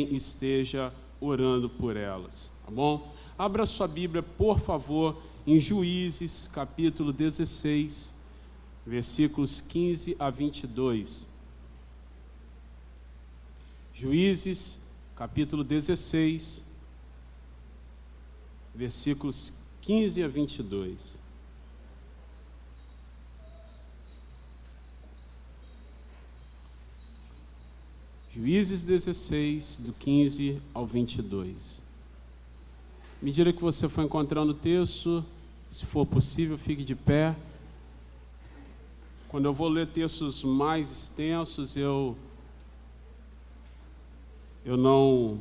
esteja orando por elas, tá bom? Abra sua Bíblia, por favor, em Juízes, capítulo 16, versículos 15 a 22. Juízes, capítulo 16, versículos 15 a 22. Juízes 16, do 15 ao 22. À medida que você for encontrando o texto, se for possível, fique de pé. Quando eu vou ler textos mais extensos, eu não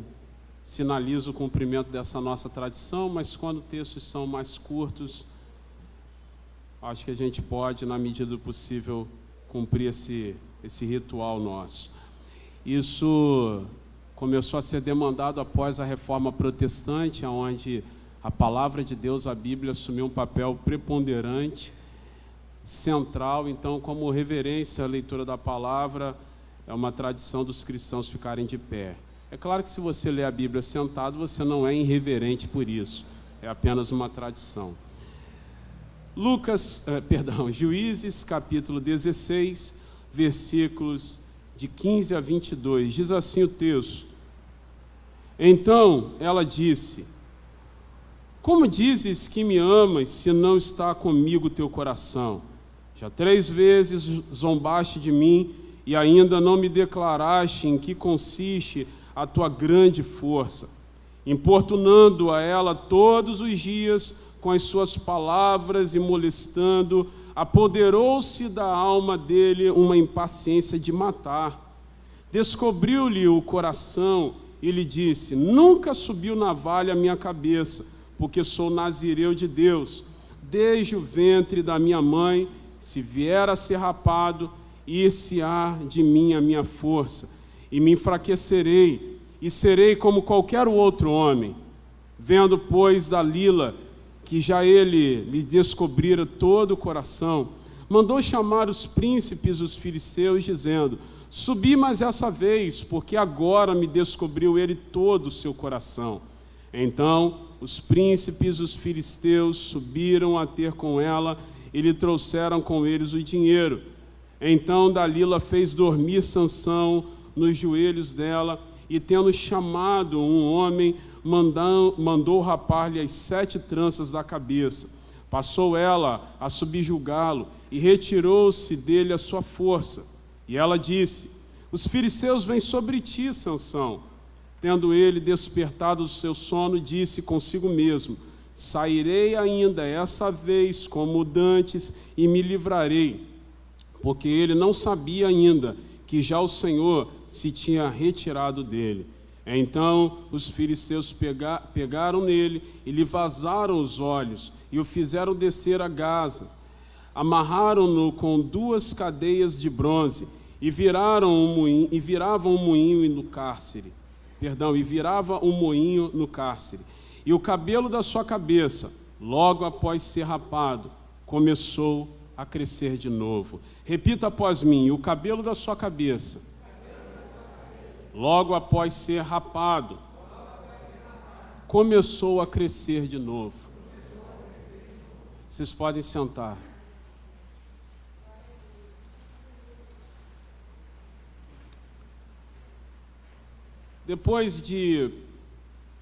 sinalizo o cumprimento dessa nossa tradição, mas quando textos são mais curtos, acho que a gente pode, na medida do possível, cumprir esse ritual nosso. Isso começou a ser demandado após a Reforma Protestante, onde a palavra de Deus, a Bíblia, assumiu um papel preponderante, central. Então, como reverência à leitura da palavra, é uma tradição dos cristãos ficarem de pé. É claro que se você lê a Bíblia sentado, você não é irreverente por isso, é apenas uma tradição. Juízes, capítulo 16, versículos de 15 a 22, diz assim o texto: Então ela disse: Como dizes que me amas, se não está comigo teu coração? Já 3 vezes zombaste de mim e ainda não me declaraste em que consiste a tua grande força. Importunando a ela todos os dias com as suas palavras e molestando, apoderou-se da alma dele uma impaciência de matar. Descobriu-lhe o coração e lhe disse: Nunca subiu navalha à minha cabeça, porque sou nazireu de Deus. Desde o ventre da minha mãe, se vier a ser rapado, ir-se-á de mim a minha força, e me enfraquecerei, e serei como qualquer outro homem. Vendo, pois, Dalila, que já ele lhe descobrira todo o coração, mandou chamar os príncipes dos filisteus, dizendo: Subi mais essa vez, porque agora me descobriu ele todo o seu coração. Então os príncipes dos filisteus subiram a ter com ela e lhe trouxeram com eles o dinheiro. Então Dalila fez dormir Sansão nos joelhos dela, e tendo chamado um homem, mandou rapar-lhe as 7 tranças da cabeça. Passou ela a subjugá-lo e retirou-se dele a sua força. E ela disse: Os filisteus vêm sobre ti, Sansão. Tendo ele despertado do seu sono, disse consigo mesmo: Sairei ainda essa vez como dantes e me livrarei. Porque ele não sabia ainda que já o Senhor se tinha retirado dele. Então os filisteus pegaram nele e lhe vazaram os olhos e o fizeram descer a Gaza. Amarraram-no com 2 cadeias de bronze e viravam um moinho no cárcere. E virava um moinho no cárcere. E o cabelo da sua cabeça, logo após ser rapado, começou a crescer de novo. Repita após mim: o cabelo da sua cabeça, logo após ser rapado, começou a crescer de novo. Vocês podem sentar. Depois de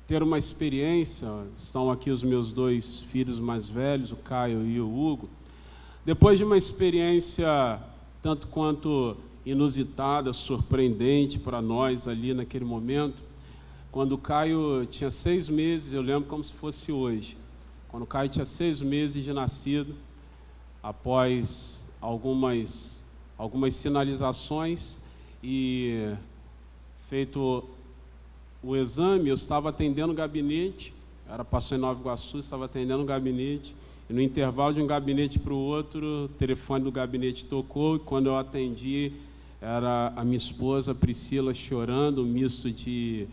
ter uma experiência, estão aqui os meus 2 filhos mais velhos, o Caio e o Hugo. Depois de uma experiência tanto quanto inusitada, surpreendente para nós ali naquele momento, quando o Caio tinha 6 meses, eu lembro como se fosse hoje, quando o Caio tinha 6 meses de nascido, após algumas sinalizações e feito o exame, eu estava atendendo o gabinete, passou em Nova Iguaçu, estava atendendo o gabinete, e no intervalo de um gabinete para o outro, o telefone do gabinete tocou, e quando eu atendi, era a minha esposa Priscila chorando, um misto de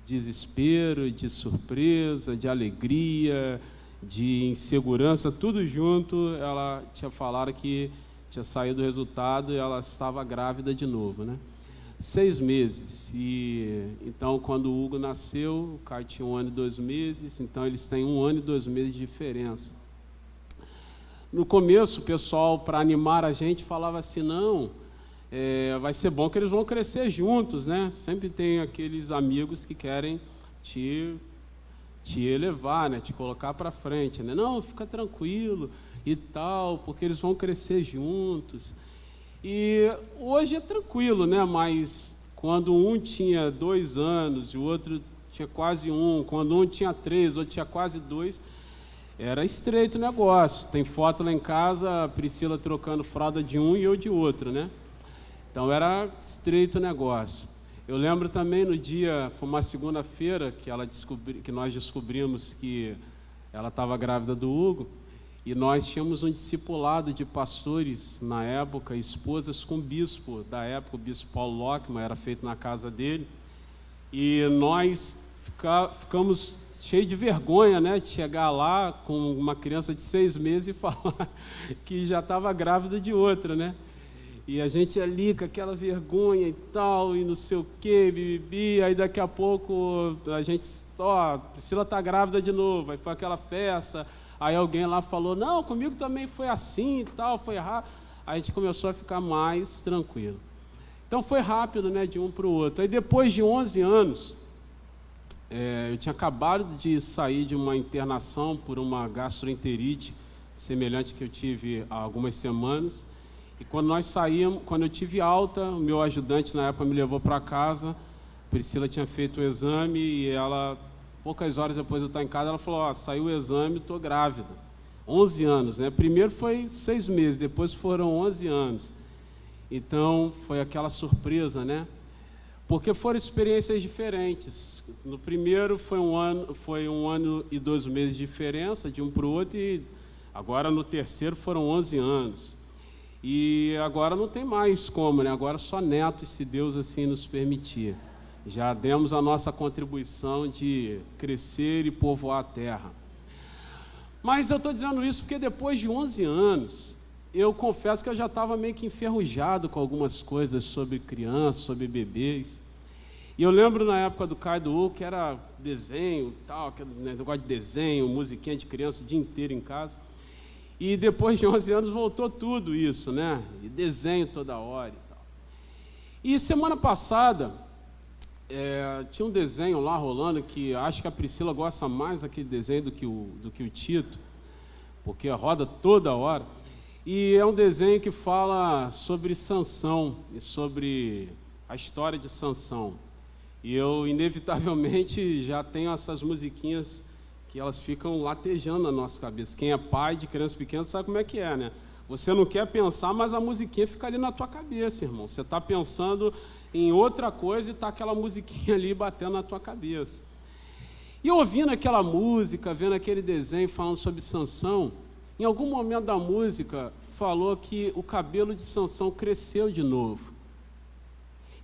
desespero, de surpresa, de alegria, de insegurança, tudo junto. Ela tinha falado que tinha saído o resultado e ela estava grávida de novo, né? 6 meses. E então, quando o Hugo nasceu, o Caio tinha 1 ano e 2 meses, então eles têm 1 ano e 2 meses de diferença. No começo, o pessoal, para animar a gente, falava assim, não, vai ser bom que eles vão crescer juntos, né? Sempre tem aqueles amigos que querem te elevar, né? Te colocar para frente, né? Não, fica tranquilo e tal, porque eles vão crescer juntos. E hoje é tranquilo, né? Mas quando um tinha 2 anos e o outro tinha quase 1, quando um tinha 3, o outro tinha quase 2, era estreito o negócio. Tem foto lá em casa, a Priscila trocando fralda de um e eu de outro, né? Então era estreito o negócio. Eu lembro também no dia, foi uma segunda-feira que nós descobrimos que ela estava grávida do Hugo, e nós tínhamos um discipulado de pastores na época, esposas com o bispo da época, o bispo Paulo Lockman, era feito na casa dele, e nós ficamos cheios de vergonha, né, de chegar lá com uma criança de 6 meses e falar que já estava grávida de outra, né? E a gente ali com aquela vergonha e tal, e não sei o quê, bibibi, aí daqui a pouco a gente, Priscila está grávida de novo, aí foi aquela festa, aí alguém lá falou, não, comigo também foi assim e tal, foi errado. Aí a gente começou a ficar mais tranquilo. Então foi rápido, né, de um para o outro. Aí depois de 11 anos, eu tinha acabado de sair de uma internação por uma gastroenterite semelhante que eu tive há algumas semanas. E quando nós saímos, quando eu tive alta, o meu ajudante na época me levou para casa. A Priscila tinha feito o exame e ela, poucas horas depois de eu estar em casa, ela falou, saiu o exame, estou grávida. 11 anos, né? Primeiro foi 6 meses, depois foram 11 anos. Então, foi aquela surpresa, né? Porque foram experiências diferentes. No primeiro foi um ano e 2 meses de diferença de um para o outro, e agora no terceiro foram 11 anos. E agora não tem mais como, né? Agora só netos, se Deus assim nos permitir. Já demos a nossa contribuição de crescer e povoar a terra. Mas eu estou dizendo isso porque depois de 11 anos, eu confesso que eu já estava meio que enferrujado com algumas coisas sobre crianças, sobre bebês. E eu lembro na época do Caio do Hugo, que era desenho, tal, negócio de desenho, musiquinha de criança o dia inteiro em casa. E depois de 11 anos voltou tudo isso, né? E desenho toda hora e tal. E semana passada, tinha um desenho lá rolando, que acho que a Priscila gosta mais daquele desenho do que o Tito, porque roda toda hora. E é um desenho que fala sobre Sansão e sobre a história de Sansão. E eu, inevitavelmente, já tenho essas musiquinhas que elas ficam latejando na nossa cabeça. Quem é pai de criança pequena sabe como é que é, né? Você não quer pensar, mas a musiquinha fica ali na tua cabeça, irmão. Você está pensando em outra coisa e está aquela musiquinha ali batendo na tua cabeça. E ouvindo aquela música, vendo aquele desenho falando sobre Sansão, em algum momento da música falou que o cabelo de Sansão cresceu de novo.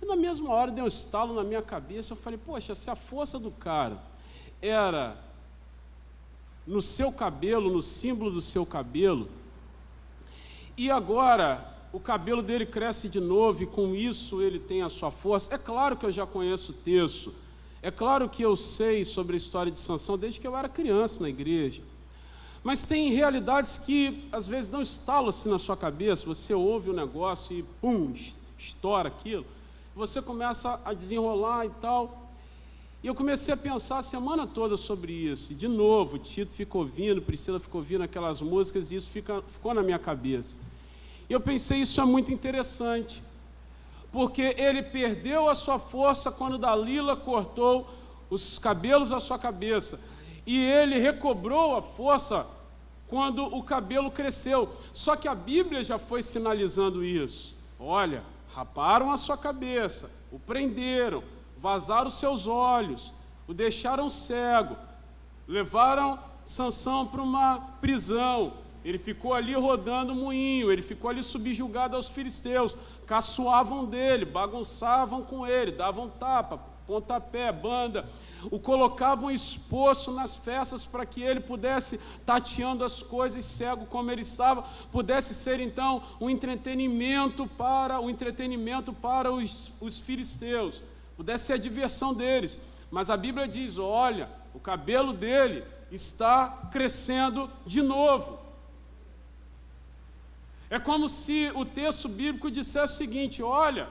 E na mesma hora deu um estalo na minha cabeça, eu falei, poxa, se a força do cara era no seu cabelo, no símbolo do seu cabelo, e agora o cabelo dele cresce de novo e com isso ele tem a sua força. É claro que eu já conheço o texto, é claro que eu sei sobre a história de Sansão desde que eu era criança na igreja, mas tem realidades que às vezes não estalam assim na sua cabeça. Você ouve o negócio e pum, estoura aquilo, você começa a desenrolar e tal. E eu comecei a pensar a semana toda sobre isso. E de novo, Tito ficou ouvindo, Priscila ficou ouvindo aquelas músicas e isso ficou na minha cabeça. E eu pensei, isso é muito interessante, porque ele perdeu a sua força quando Dalila cortou os cabelos da sua cabeça. E ele recobrou a força quando o cabelo cresceu. Só que a Bíblia já foi sinalizando isso. Olha, raparam a sua cabeça, o prenderam, vazaram os seus olhos, o deixaram cego, levaram Sansão para uma prisão, ele ficou ali rodando o moinho, ele ficou ali subjugado aos filisteus, caçoavam dele, bagunçavam com ele, davam tapa, pontapé, banda, o colocavam exposto nas festas para que ele pudesse, tateando as coisas, cego como ele estava, pudesse ser então um entretenimento para os filisteus, pudesse ser a diversão deles. Mas a Bíblia diz, olha, o cabelo dele está crescendo de novo. É como se o texto bíblico dissesse o seguinte, olha,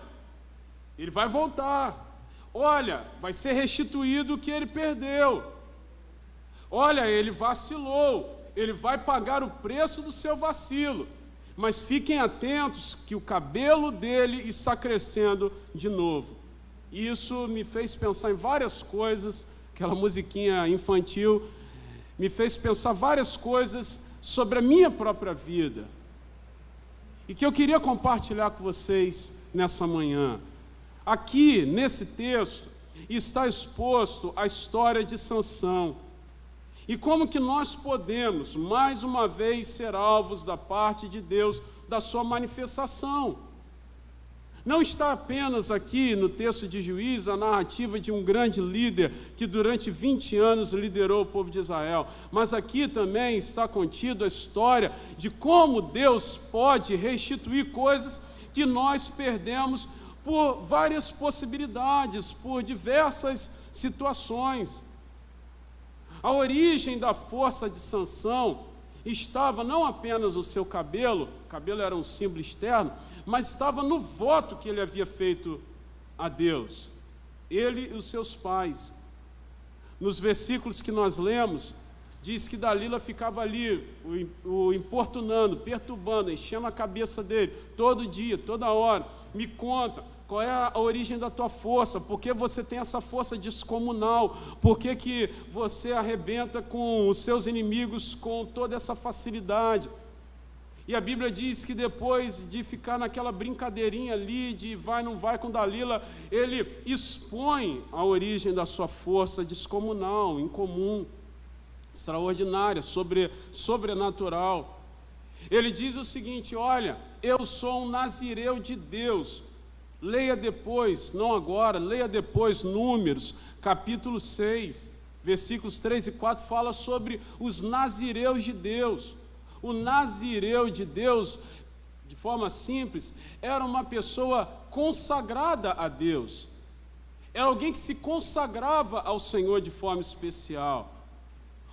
ele vai voltar. Olha, vai ser restituído o que ele perdeu. Olha, ele vacilou, ele vai pagar o preço do seu vacilo. Mas fiquem atentos que o cabelo dele está crescendo de novo. E isso me fez pensar em várias coisas, aquela musiquinha infantil, me fez pensar várias coisas sobre a minha própria vida. E que eu queria compartilhar com vocês nessa manhã. Aqui, nesse texto, está exposto a história de Sansão. E como que nós podemos, mais uma vez, ser alvos da parte de Deus, da sua manifestação. Não está apenas aqui no texto de Juízes a narrativa de um grande líder que durante 20 anos liderou o povo de Israel, mas aqui também está contido a história de como Deus pode restituir coisas que nós perdemos por várias possibilidades, por diversas situações. A origem da força de Sansão estava não apenas no seu cabelo, o cabelo era um símbolo externo, mas estava no voto que ele havia feito a Deus, ele e os seus pais. Nos versículos que nós lemos, diz que Dalila ficava ali, o importunando, perturbando, enchendo a cabeça dele, todo dia, toda hora. Me conta, qual é a origem da tua força? Por que você tem essa força descomunal? Por que você arrebenta com os seus inimigos com toda essa facilidade? E a Bíblia diz que depois de ficar naquela brincadeirinha ali, de vai, não vai com Dalila, ele expõe a origem da sua força descomunal, incomum, extraordinária, sobrenatural. Ele diz o seguinte, olha, eu sou um nazireu de Deus. Leia depois, não agora, leia depois Números, capítulo 6, versículos 3 e 4, fala sobre os nazireus de Deus. O nazireu de Deus, de forma simples, era uma pessoa consagrada a Deus. Era alguém que se consagrava ao Senhor de forma especial.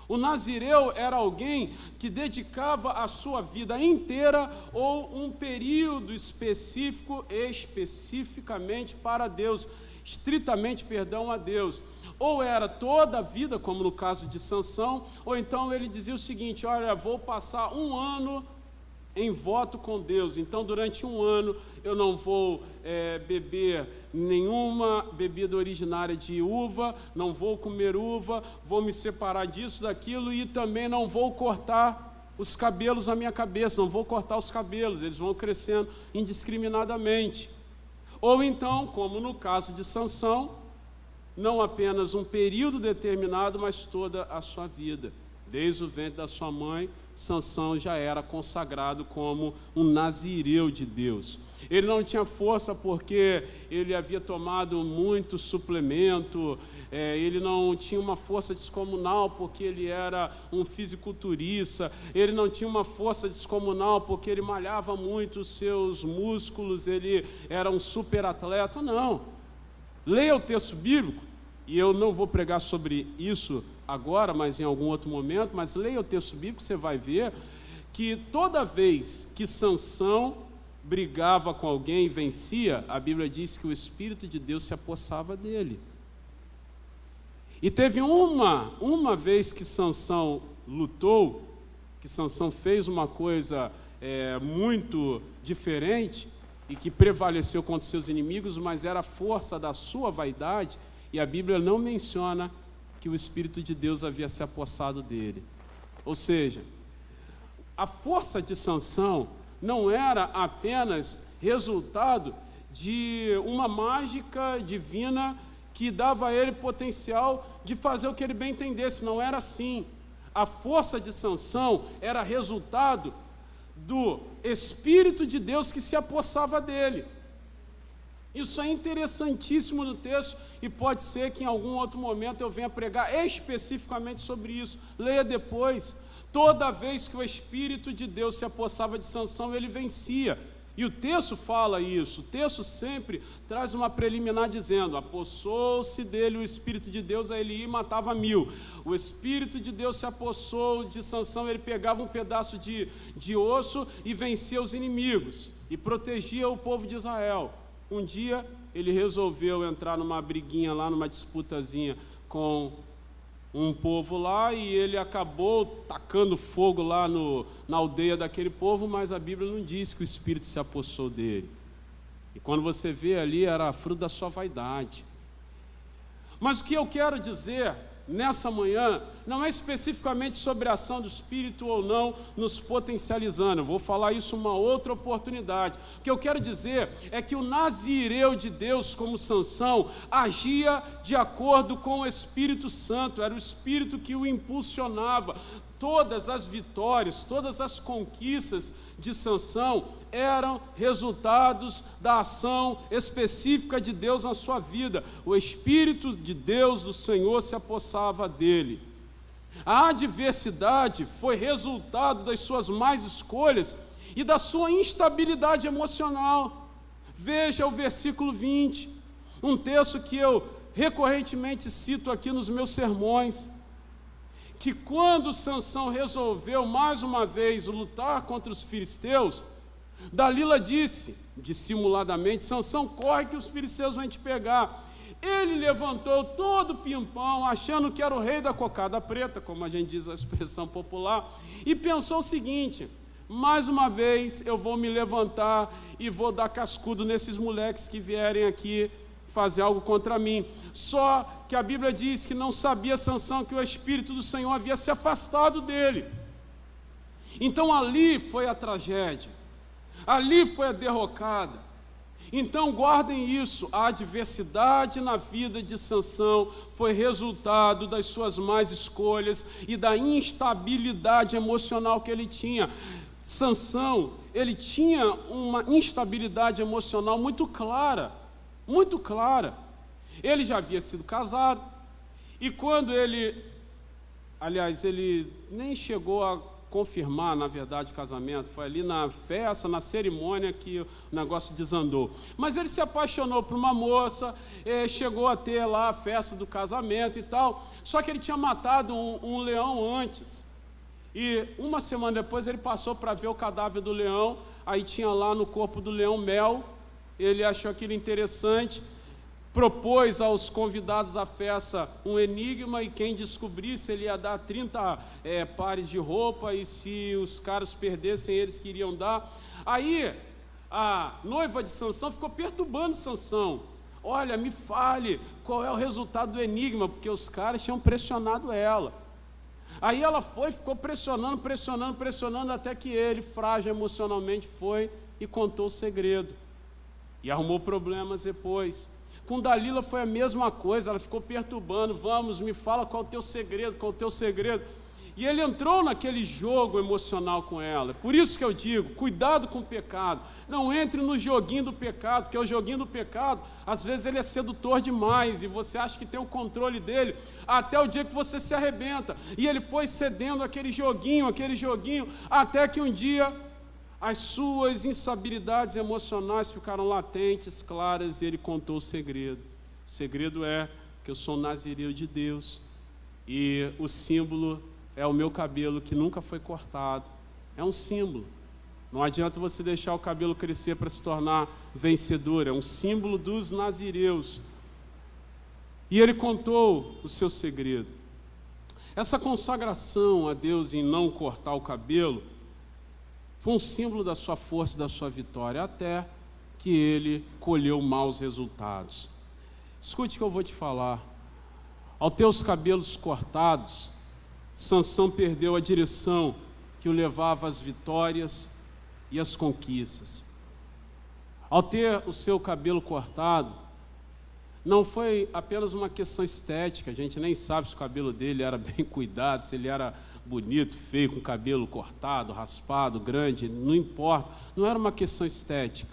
O nazireu era alguém que dedicava a sua vida inteira ou um período específico, especificamente para Deus, estritamente, a Deus. Ou era toda a vida, como no caso de Sansão, ou então ele dizia o seguinte, olha, vou passar 1 ano em voto com Deus, então durante 1 ano eu não vou beber nenhuma bebida originária de uva, não vou comer uva, vou me separar disso, daquilo, e também não vou cortar os cabelos na minha cabeça, não vou cortar os cabelos, eles vão crescendo indiscriminadamente. Ou então, como no caso de Sansão, não apenas um período determinado, mas toda a sua vida. Desde o ventre da sua mãe, Sansão já era consagrado como um nazireu de Deus. Ele não tinha força porque ele havia tomado muito suplemento, ele não tinha uma força descomunal porque ele era um fisiculturista, ele não tinha uma força descomunal porque ele malhava muito os seus músculos, ele era um super atleta, não. Leia o texto bíblico, e eu não vou pregar sobre isso agora, mas em algum outro momento, mas leia o texto bíblico, você vai ver que toda vez que Sansão brigava com alguém e vencia, a Bíblia diz que o Espírito de Deus se apossava dele. E teve uma vez que Sansão lutou, que Sansão fez uma coisa muito diferente e que prevaleceu contra os seus inimigos, mas era a força da sua vaidade, e a Bíblia não menciona que o Espírito de Deus havia se apossado dele. Ou seja, a força de Sansão não era apenas resultado de uma mágica divina que dava a ele potencial de fazer o que ele bem entendesse, não era assim. A força de Sansão era resultado do Espírito de Deus que se apossava dele. Isso é interessantíssimo no texto e pode ser que em algum outro momento eu venha pregar especificamente sobre isso. Leia depois. Toda vez que o Espírito de Deus se apossava de Sansão, ele vencia. E o texto fala isso. O texto sempre traz uma preliminar dizendo: apossou-se dele o Espírito de Deus, aí ele ia e matava 1000. O Espírito de Deus se apossou de Sansão, ele pegava um pedaço de osso e vencia os inimigos e protegia o povo de Israel. Um dia ele resolveu entrar numa briguinha lá, numa disputazinha com um povo lá, e ele acabou tacando fogo lá na aldeia daquele povo, mas a Bíblia não diz que o Espírito se apossou dele. E quando você vê ali, era fruto da sua vaidade. Mas o que eu quero dizer nessa manhã não é especificamente sobre a ação do Espírito ou não nos potencializando. Eu vou falar isso uma outra oportunidade. O que eu quero dizer é que o nazireu de Deus, como Sansão, agia de acordo com o Espírito Santo. Era o Espírito que o impulsionava. Todas as vitórias, todas as conquistas de Sansão eram resultados da ação específica de Deus na sua vida. O Espírito de Deus, do Senhor, se apossava dele. A adversidade foi resultado das suas más escolhas e da sua instabilidade emocional. Veja o versículo 20, um texto que eu recorrentemente cito aqui nos meus sermões, que quando Sansão resolveu mais uma vez lutar contra os filisteus, Dalila disse, dissimuladamente: Sansão, corre que os filisteus vão te pegar. Ele levantou todo pimpão, achando que era o rei da cocada preta, como a gente diz a expressão popular, e pensou o seguinte: mais uma vez eu vou me levantar e vou dar cascudo nesses moleques que vierem aqui fazer algo contra mim. Só que a Bíblia diz que não sabia Sansão que o Espírito do Senhor havia se afastado dele. Então ali foi a tragédia, ali foi a derrocada. Então guardem isso: a adversidade na vida de Sansão foi resultado das suas más escolhas e da instabilidade emocional que ele tinha. Sansão, ele tinha uma instabilidade emocional muito clara, muito clara. Ele já havia sido casado, e quando ele nem chegou a confirmar, na verdade, o casamento, foi ali na festa, na cerimônia, que o negócio desandou. Mas ele se apaixonou por uma moça, chegou a ter lá a festa do casamento e tal, só que ele tinha matado um leão antes, e uma semana depois ele passou para ver o cadáver do leão, aí tinha lá no corpo do leão mel. Ele achou aquilo interessante, propôs aos convidados da festa um enigma, e quem descobrisse ele ia dar 30 pares de roupa, e se os caras perdessem, eles queriam dar. Aí a noiva de Sansão ficou perturbando Sansão: olha, me fale qual é o resultado do enigma, porque os caras tinham pressionado ela. Aí ela ficou pressionando, até que ele, frágil emocionalmente, foi e contou o segredo. E arrumou problemas depois. Com Dalila foi a mesma coisa, ela ficou perturbando: vamos, me fala qual é o teu segredo. E ele entrou naquele jogo emocional com ela. Por isso que eu digo, cuidado com o pecado. Não entre no joguinho do pecado, porque o joguinho do pecado, às vezes ele é sedutor demais, e você acha que tem o controle dele, até o dia que você se arrebenta. E ele foi cedendo aquele joguinho, até que um dia as suas instabilidades emocionais ficaram latentes, claras, e ele contou o segredo. O segredo é que eu sou um nazireu de Deus, e o símbolo é o meu cabelo que nunca foi cortado. É um símbolo. Não adianta você deixar o cabelo crescer para se tornar vencedor. É um símbolo dos nazireus. E ele contou o seu segredo. Essa consagração a Deus em não cortar o cabelo foi um símbolo da sua força e da sua vitória, até que ele colheu maus resultados. Escute o que eu vou te falar. Ao ter os cabelos cortados, Sansão perdeu a direção que o levava às vitórias e às conquistas. Ao ter o seu cabelo cortado, não foi apenas uma questão estética. A gente nem sabe se o cabelo dele era bem cuidado, se ele era bonito, feio, com cabelo cortado, raspado, grande, não importa. Não era uma questão estética,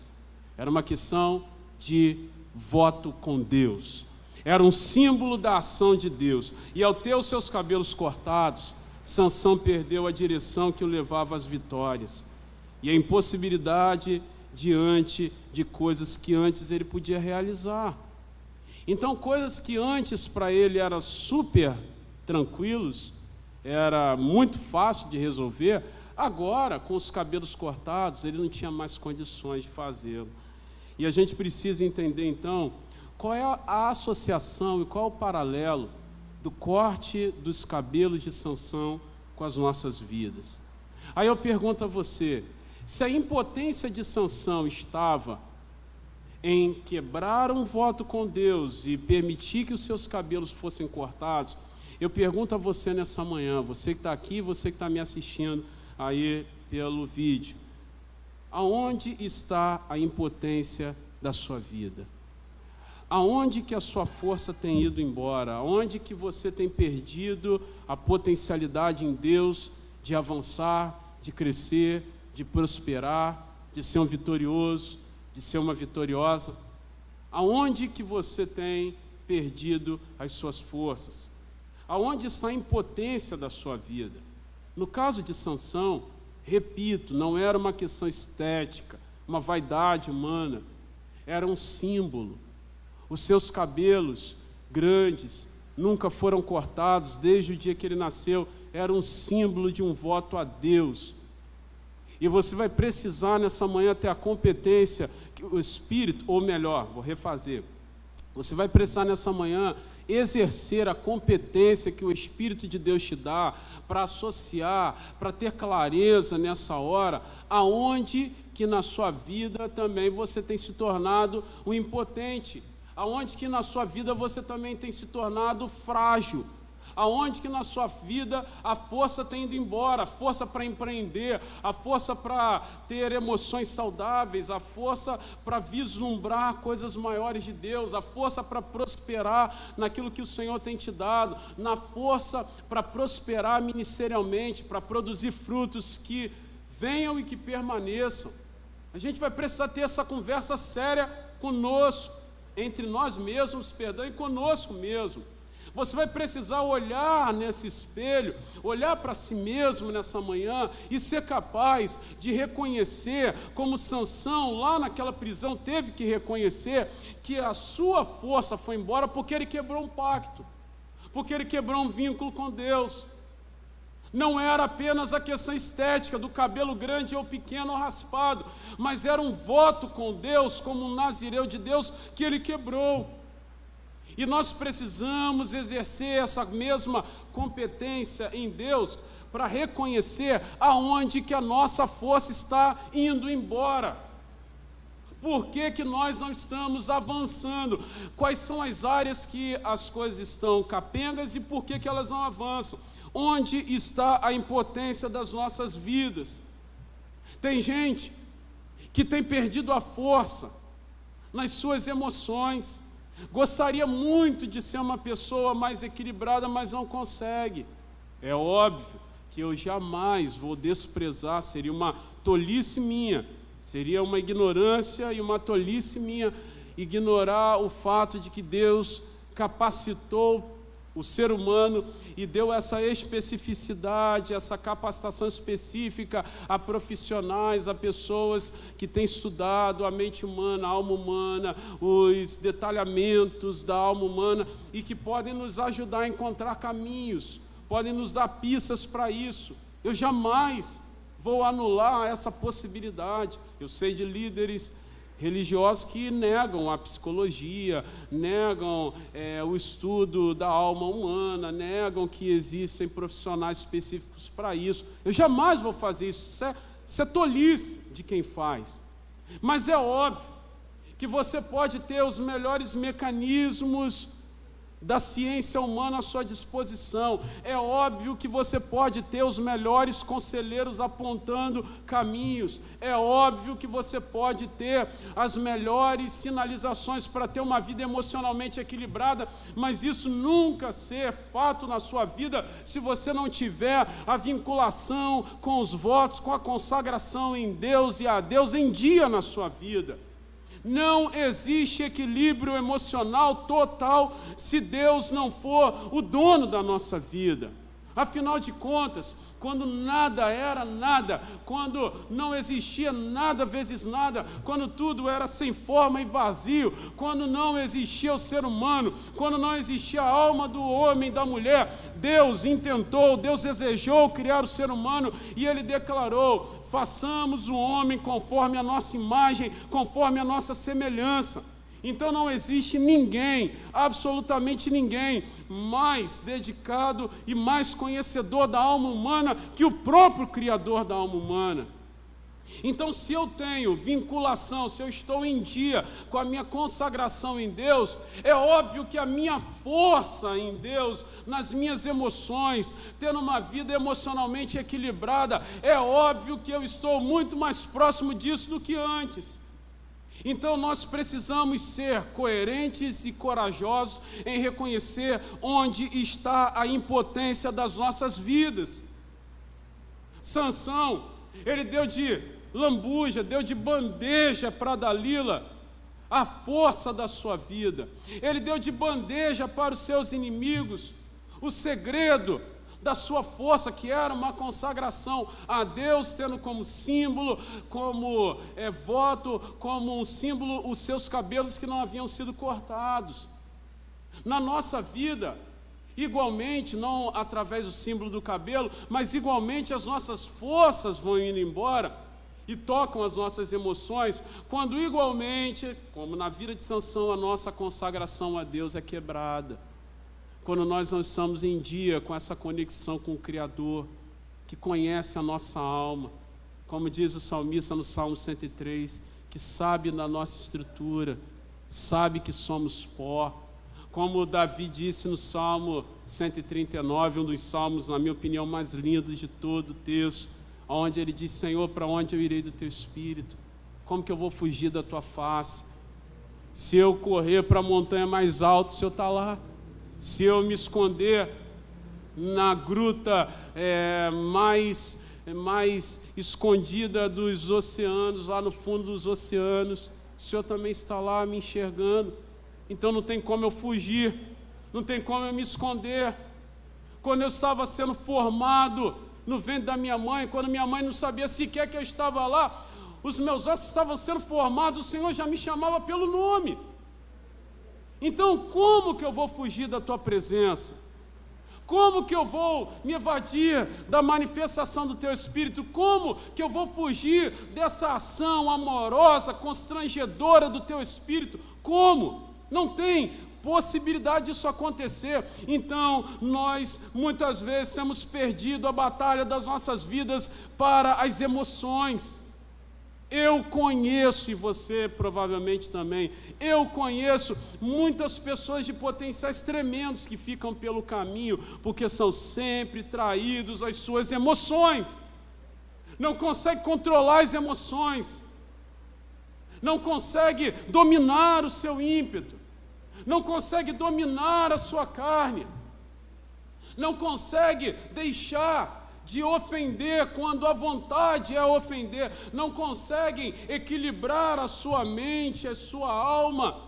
era uma questão de voto com Deus. Era um símbolo da ação de Deus. E ao ter os seus cabelos cortados, Sansão perdeu a direção que o levava às vitórias. E a impossibilidade diante de coisas que antes ele podia realizar. Então, coisas que antes para ele eram super tranquilos, era muito fácil de resolver, agora, com os cabelos cortados, ele não tinha mais condições de fazê-lo. E a gente precisa entender, então, qual é a associação e qual é o paralelo do corte dos cabelos de Sansão com as nossas vidas. Aí eu pergunto a você, se a impotência de Sansão estava em quebrar um voto com Deus e permitir que os seus cabelos fossem cortados, eu pergunto a você nessa manhã, você que está aqui, você que está me assistindo aí pelo vídeo, aonde está a impotência da sua vida? Aonde que a sua força tem ido embora? Aonde que você tem perdido a potencialidade em Deus de avançar, de crescer, de prosperar, de ser um vitorioso, de ser uma vitoriosa? Aonde que você tem perdido as suas forças? Aonde está a impotência da sua vida? No caso de Sansão, repito, não era uma questão estética, uma vaidade humana, era um símbolo. Os seus cabelos grandes nunca foram cortados desde o dia que ele nasceu, era um símbolo de um voto a Deus. E você vai precisar nessa manhã ter a competência que o Espírito, ou melhor, vou refazer, você vai precisar nessa manhã exercer a competência que o Espírito de Deus te dá para associar, para ter clareza nessa hora, aonde que na sua vida também você tem se tornado um impotente, aonde que na sua vida você também tem se tornado frágil, aonde que na sua vida a força tem ido embora, a força para empreender, a força para ter emoções saudáveis, a força para vislumbrar coisas maiores de Deus, a força para prosperar naquilo que o Senhor tem te dado, na força para prosperar ministerialmente, para produzir frutos que venham e que permaneçam. A gente vai precisar ter essa conversa séria conosco, entre nós mesmos, e conosco mesmo. Você vai precisar olhar nesse espelho, olhar para si mesmo nessa manhã e ser capaz de reconhecer, como Sansão lá naquela prisão teve que reconhecer, que a sua força foi embora porque ele quebrou um pacto, porque ele quebrou um vínculo com Deus. Não era apenas a questão estética do cabelo grande ou pequeno ou raspado, mas era um voto com Deus, como um nazireu de Deus, que ele quebrou. E nós precisamos exercer essa mesma competência em Deus para reconhecer aonde que a nossa força está indo embora. Por que que nós não estamos avançando? Quais são as áreas que as coisas estão capengas e por que que elas não avançam? Onde está a impotência das nossas vidas? Tem gente que tem perdido a força nas suas emoções, gostaria muito de ser uma pessoa mais equilibrada, mas não consegue. É óbvio que eu jamais vou desprezar, seria uma tolice minha, seria uma ignorância e uma tolice minha ignorar o fato de que Deus capacitou o ser humano e deu essa especificidade, essa capacitação específica a profissionais, a pessoas que têm estudado a mente humana, a alma humana, os detalhamentos da alma humana e que podem nos ajudar a encontrar caminhos, podem nos dar pistas para isso. Eu jamais vou anular essa possibilidade. Eu sei de líderes religiosos que negam a psicologia, negam o estudo da alma humana, negam que existem profissionais específicos para isso. Eu jamais vou fazer isso, isso é tolice de quem faz. Mas é óbvio que você pode ter os melhores mecanismos da ciência humana à sua disposição. É óbvio que você pode ter os melhores conselheiros apontando caminhos. É óbvio que você pode ter as melhores sinalizações para ter uma vida emocionalmente equilibrada, mas isso nunca ser fato na sua vida se você não tiver a vinculação com os votos, com a consagração em Deus e a Deus em dia na sua vida. Não existe equilíbrio emocional total se Deus não for o dono da nossa vida. Afinal de contas, quando nada era nada, quando não existia nada vezes nada, quando tudo era sem forma e vazio, quando não existia o ser humano, quando não existia a alma do homem e da mulher, Deus intentou, Deus desejou criar o ser humano e Ele declarou: façamos o homem conforme a nossa imagem, conforme a nossa semelhança. Então não existe ninguém, absolutamente ninguém, mais dedicado e mais conhecedor da alma humana que o próprio Criador da alma humana. Então, se eu tenho vinculação, se eu estou em dia com a minha consagração em Deus, é óbvio que a minha força em Deus, nas minhas emoções, tendo uma vida emocionalmente equilibrada, é óbvio que eu estou muito mais próximo disso do que antes. Então nós precisamos ser coerentes e corajosos em reconhecer onde está a impotência das nossas vidas. Sansão, ele deu de lambuja, deu de bandeja para Dalila a força da sua vida. Ele deu de bandeja para os seus inimigos o segredo da sua força, que era uma consagração a Deus, tendo como símbolo, como voto, como um símbolo, os seus cabelos que não haviam sido cortados. Na nossa vida, igualmente, não através do símbolo do cabelo, mas igualmente as nossas forças vão indo embora e tocam as nossas emoções, quando igualmente, como na vida de Sansão, a nossa consagração a Deus é quebrada. Quando nós não estamos em dia com essa conexão com o Criador, que conhece a nossa alma, como diz o salmista no Salmo 103, que sabe da nossa estrutura, sabe que somos pó, como Davi disse no Salmo 139, um dos salmos, na minha opinião, mais lindos de todo o texto, onde ele diz: Senhor, para onde eu irei do Teu Espírito? Como que eu vou fugir da Tua face? Se eu correr para a montanha mais alta, o Senhor está lá. Se eu me esconder na gruta mais escondida dos oceanos, lá no fundo dos oceanos, o Senhor também está lá me enxergando. Então não tem como eu fugir, não tem como eu me esconder. Quando eu estava sendo formado no ventre da minha mãe, quando minha mãe não sabia sequer que eu estava lá, os meus ossos estavam sendo formados, o Senhor já me chamava pelo nome. Então, como que eu vou fugir da Tua presença? Como que eu vou me evadir da manifestação do Teu Espírito? Como que eu vou fugir dessa ação amorosa, constrangedora do Teu Espírito? Como? Não tem possibilidade disso acontecer. Então, nós muitas vezes temos perdido a batalha das nossas vidas para as emoções. Eu conheço, e você provavelmente também, eu conheço muitas pessoas de potenciais tremendos que ficam pelo caminho, porque são sempre traídos às suas emoções, não consegue controlar as emoções, não consegue dominar o seu ímpeto, não consegue dominar a sua carne, não consegue deixar de ofender quando a vontade é ofender, não conseguem equilibrar a sua mente, a sua alma,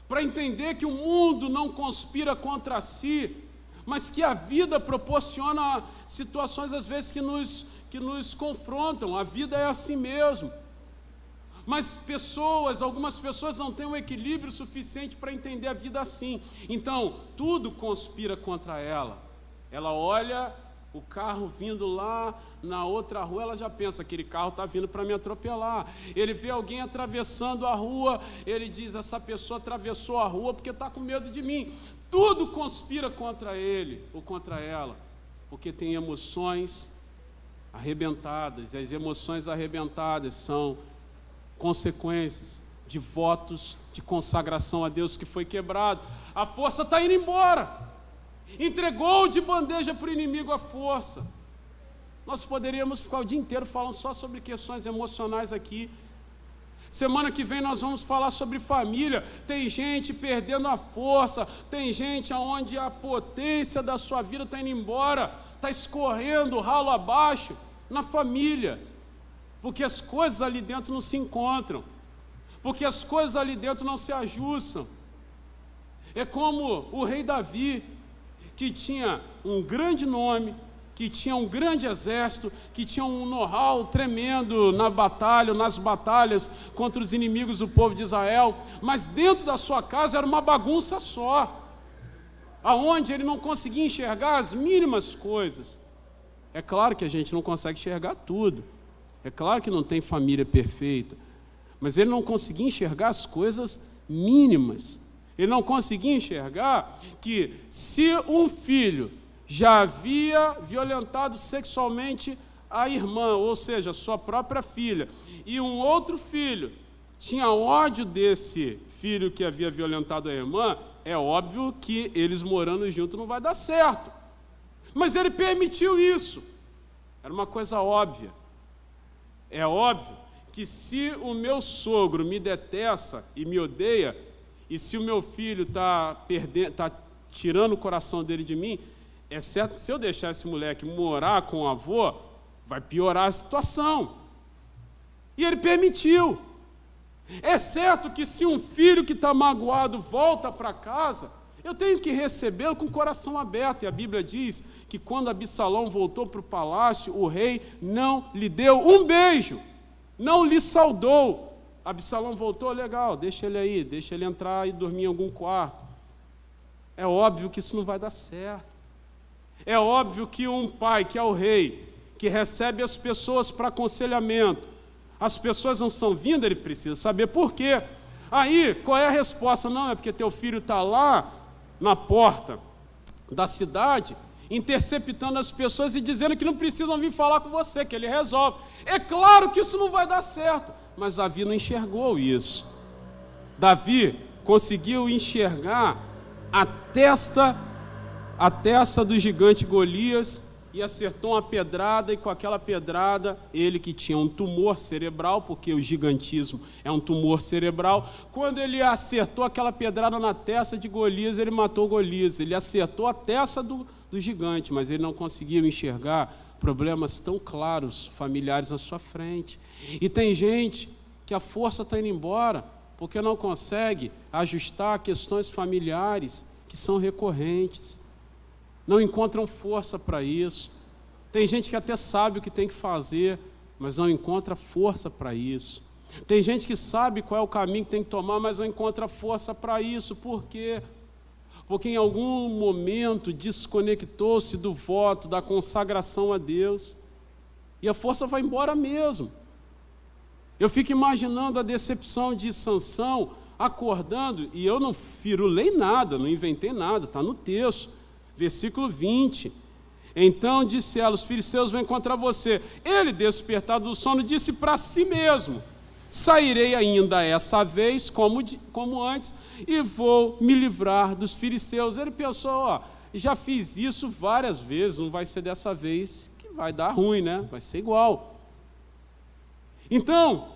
para entender que o mundo não conspira contra si, mas que a vida proporciona situações às vezes que nos confrontam. A vida é assim mesmo. Mas algumas pessoas não têm um equilíbrio suficiente para entender a vida assim. Então, tudo conspira contra ela. Ela olha o carro vindo lá na outra rua, ela já pensa: aquele carro está vindo para me atropelar. Ele vê alguém atravessando a rua, ele diz: essa pessoa atravessou a rua porque está com medo de mim. Tudo conspira contra ele ou contra ela, porque tem emoções arrebentadas, e as emoções arrebentadas são consequências de votos de consagração a Deus que foi quebrado. A força está indo embora. Entregou de bandeja para o inimigo a força. Nós poderíamos ficar o dia inteiro falando só sobre questões emocionais aqui. Semana que vem nós vamos falar sobre família. Tem gente perdendo a força, tem gente onde a potência da sua vida está indo embora, está escorrendo ralo abaixo na família, porque as coisas ali dentro não se encontram. porque as coisas ali dentro não se ajustam. É como o rei Davi, que tinha um grande nome, que tinha um grande exército, que tinha um know-how tremendo na batalha, nas batalhas contra os inimigos do povo de Israel, mas dentro da sua casa era uma bagunça só, aonde ele não conseguia enxergar as mínimas coisas. É claro que a gente não consegue enxergar tudo, é claro que não tem família perfeita, mas ele não conseguia enxergar as coisas mínimas. Ele não conseguia enxergar que se um filho já havia violentado sexualmente a irmã, ou seja, sua própria filha, e um outro filho tinha ódio desse filho que havia violentado a irmã, é óbvio que eles morando juntos não vai dar certo. Mas ele permitiu isso. Era uma coisa óbvia. É óbvio que se o meu sogro me detesta e me odeia, e se o meu filho está tirando o coração dele de mim, é certo que se eu deixar esse moleque morar com o avô, vai piorar a situação. E ele permitiu. É certo que se um filho que está magoado volta para casa, eu tenho que recebê-lo com o coração aberto. E a Bíblia diz que quando Absalão voltou para o palácio, o rei não lhe deu um beijo, não lhe saudou. Absalão voltou, legal, deixa ele aí, deixa ele entrar e dormir em algum quarto. É óbvio que isso não vai dar certo. É óbvio que um pai, que é o rei, que recebe as pessoas para aconselhamento, as pessoas não estão vindo, ele precisa saber por quê. Aí, qual é a resposta? Não, é porque teu filho está lá na porta da cidade, interceptando as pessoas e dizendo que não precisam vir falar com você, que ele resolve. É claro que isso não vai dar certo. Mas Davi não enxergou isso. Davi conseguiu enxergar a testa do gigante Golias e acertou uma pedrada, e com aquela pedrada, ele que tinha um tumor cerebral, porque o gigantismo é um tumor cerebral, quando ele acertou aquela pedrada na testa de Golias, ele matou Golias. Ele acertou a testa do gigante, mas ele não conseguia enxergar problemas tão claros, familiares na sua frente. E tem gente que a força está indo embora porque não consegue ajustar questões familiares que são recorrentes, não encontram força para isso. Tem gente que até sabe o que tem que fazer, mas não encontra força para isso. Tem gente que sabe qual é o caminho que tem que tomar, mas não encontra força para isso. Por quê? Porque em algum momento desconectou-se do voto, da consagração a Deus, e a força vai embora mesmo. Eu fico imaginando a decepção de Sansão acordando, e eu não firulei nada, não inventei nada, está no texto, versículo 20. Então disse ela: os filisteus vêm contra você. Ele, despertado do sono, disse para si mesmo: sairei ainda essa vez, como antes, e vou me livrar dos filisteus. Ele pensou: já fiz isso várias vezes, não vai ser dessa vez que vai dar ruim, né? Vai ser igual. Então,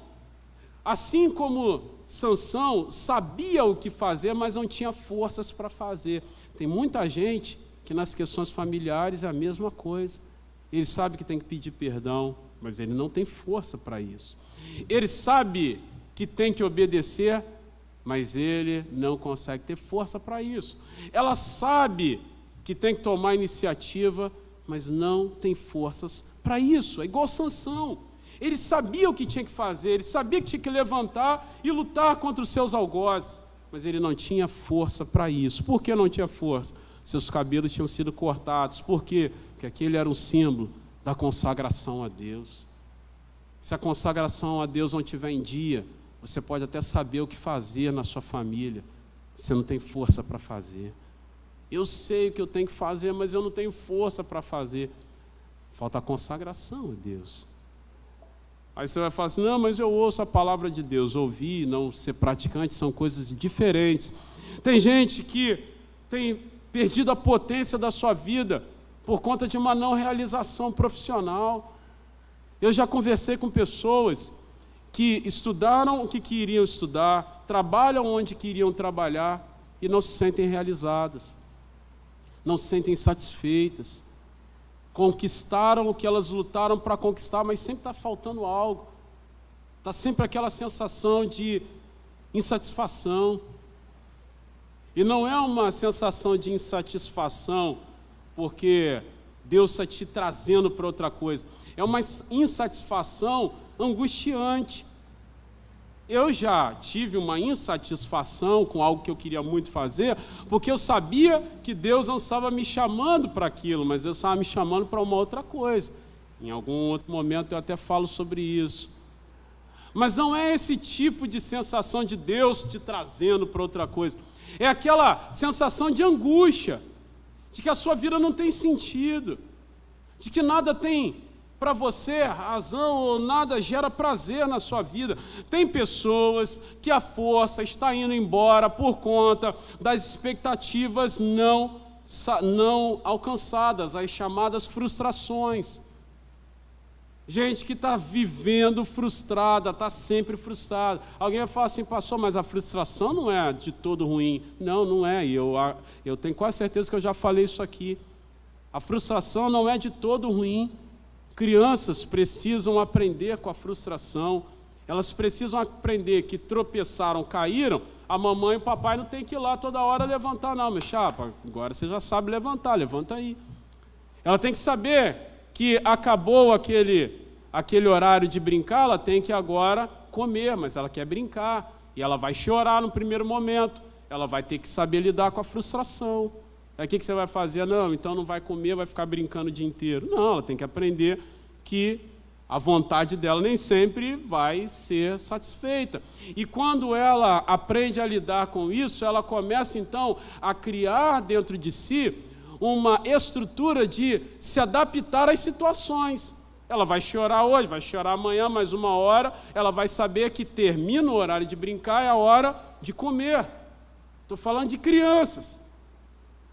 assim como Sansão sabia o que fazer, mas não tinha forças para fazer, tem muita gente que nas questões familiares é a mesma coisa. Ele sabe que tem que pedir perdão, mas ele não tem força para isso. Ele sabe que tem que obedecer, mas ele não consegue ter força para isso. Ela sabe que tem que tomar iniciativa, mas não tem forças para isso. É igual Sansão. Ele sabia o que tinha que fazer, ele sabia que tinha que levantar e lutar contra os seus algozes, mas ele não tinha força para isso. Por que não tinha força? Seus cabelos tinham sido cortados. Por quê? Porque aquele era um símbolo da consagração a Deus. Se a consagração a Deus não estiver em dia, você pode até saber o que fazer na sua família, você não tem força para fazer. Eu sei o que eu tenho que fazer, mas eu não tenho força para fazer. Falta a consagração a Deus. Aí você vai falar assim: não, mas eu ouço a palavra de Deus. Ouvir e não ser praticante são coisas diferentes. Tem gente que tem perdido a potência da sua vida por conta de uma não realização profissional. Eu já conversei com pessoas que estudaram o que queriam estudar, trabalham onde queriam trabalhar e não se sentem realizadas, não se sentem satisfeitas. Conquistaram o que elas lutaram para conquistar, mas sempre está faltando algo. Está sempre aquela sensação de insatisfação. E não é uma sensação de insatisfação porque Deus está te trazendo para outra coisa. É uma insatisfação angustiante. Eu já tive uma insatisfação com algo que eu queria muito fazer, porque eu sabia que Deus não estava me chamando para aquilo, mas Deus estava me chamando para uma outra coisa. Em algum outro momento eu até falo sobre isso. Mas não é esse tipo de sensação de Deus te trazendo para outra coisa. É aquela sensação de angústia, de que a sua vida não tem sentido, de que nada tem para você razão ou nada gera prazer na sua vida. Tem pessoas que a força está indo embora por conta das expectativas não alcançadas, as chamadas frustrações. Gente que está vivendo frustrada, está sempre frustrada. Alguém vai falar assim, pastor, mas a frustração não é de todo ruim. Não, não é. E eu tenho quase certeza que eu já falei isso aqui. A frustração não é de todo ruim. Crianças precisam aprender com a frustração. Elas precisam aprender que tropeçaram, caíram. A mamãe e o papai não tem que ir lá toda hora levantar, não. Meu chapa, agora você já sabe levantar, levanta aí. Ela tem que saber que acabou aquele horário de brincar, ela tem que agora comer, mas ela quer brincar. E ela vai chorar no primeiro momento. Ela vai ter que saber lidar com a frustração. Aí o que você vai fazer? Não, então não vai comer, vai ficar brincando o dia inteiro. Não, ela tem que aprender que a vontade dela nem sempre vai ser satisfeita. E quando ela aprende a lidar com isso, ela começa então a criar dentro de si uma estrutura de se adaptar às situações. Ela vai chorar hoje, vai chorar amanhã, mais uma hora, ela vai saber que termina o horário de brincar, é a hora de comer. Estou falando de crianças.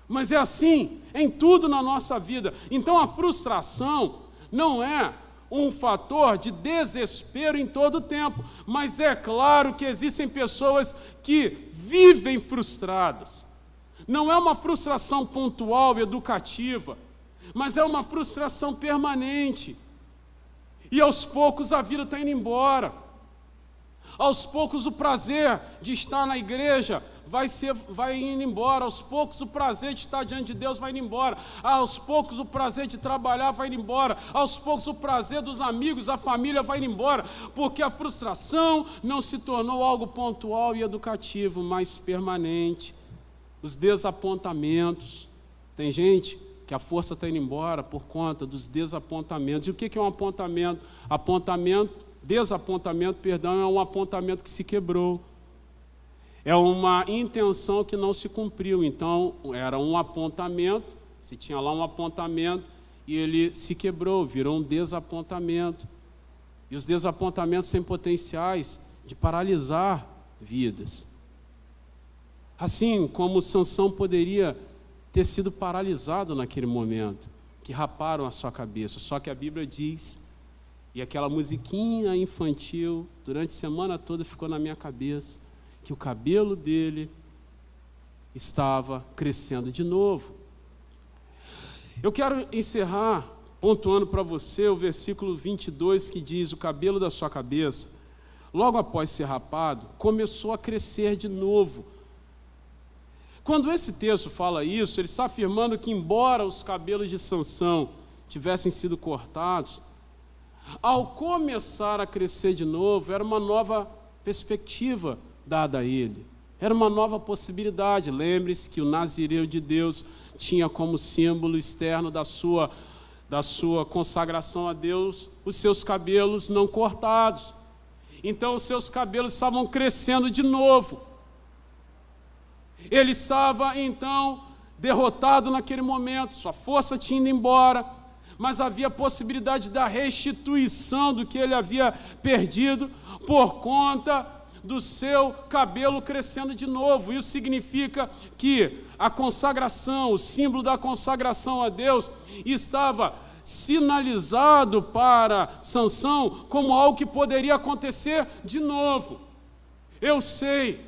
Mas é assim em tudo na nossa vida. Então a frustração não é um fator de desespero em todo o tempo, mas é claro que existem pessoas que vivem frustradas. Não é uma frustração pontual e educativa, mas é uma frustração permanente. E aos poucos a vida está indo embora. Aos poucos o prazer de estar na igreja vai indo embora. Aos poucos o prazer de estar diante de Deus vai indo embora. Aos poucos o prazer de trabalhar vai indo embora. Aos poucos o prazer dos amigos, da família vai indo embora. Porque a frustração não se tornou algo pontual e educativo, mas permanente. Os desapontamentos. Tem gente que a força está indo embora por conta dos desapontamentos. E o que é um apontamento? Desapontamento, é um apontamento que se quebrou. É uma intenção que não se cumpriu. Então, era um apontamento, se tinha lá um apontamento, e ele se quebrou, virou um desapontamento. E os desapontamentos têm potenciais de paralisar vidas. Assim como Sansão poderia ter sido paralisado naquele momento, que raparam a sua cabeça. Só que a Bíblia diz, e aquela musiquinha infantil, durante a semana toda ficou na minha cabeça, que o cabelo dele estava crescendo de novo. Eu quero encerrar pontuando para você o versículo 22 que diz, o cabelo da sua cabeça, logo após ser rapado, começou a crescer de novo. Quando esse texto fala isso, ele está afirmando que embora os cabelos de Sansão tivessem sido cortados, ao começar a crescer de novo, era uma nova perspectiva dada a ele. Era uma nova possibilidade. Lembre-se que o Nazireu de Deus tinha como símbolo externo da sua consagração a Deus os seus cabelos não cortados. Então os seus cabelos estavam crescendo de novo. Ele estava então derrotado naquele momento, sua força tinha ido embora, mas havia possibilidade da restituição do que ele havia perdido por conta do seu cabelo crescendo de novo. Isso significa que a consagração, o símbolo da consagração a Deus, estava sinalizado para Sansão como algo que poderia acontecer de novo. Eu sei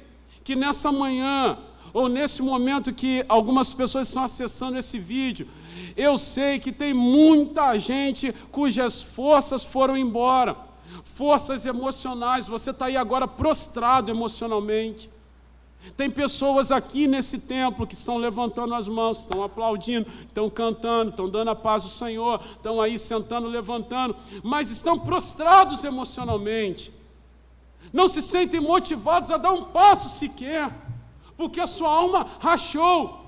que nessa manhã, ou nesse momento que algumas pessoas estão acessando esse vídeo, eu sei que tem muita gente cujas forças foram embora, forças emocionais. Você está aí agora prostrado emocionalmente. Tem pessoas aqui nesse templo que estão levantando as mãos, estão aplaudindo, estão cantando, estão dando a paz ao Senhor, estão aí sentando, levantando, mas estão prostrados emocionalmente. Não se sentem motivados a dar um passo sequer, porque a sua alma rachou.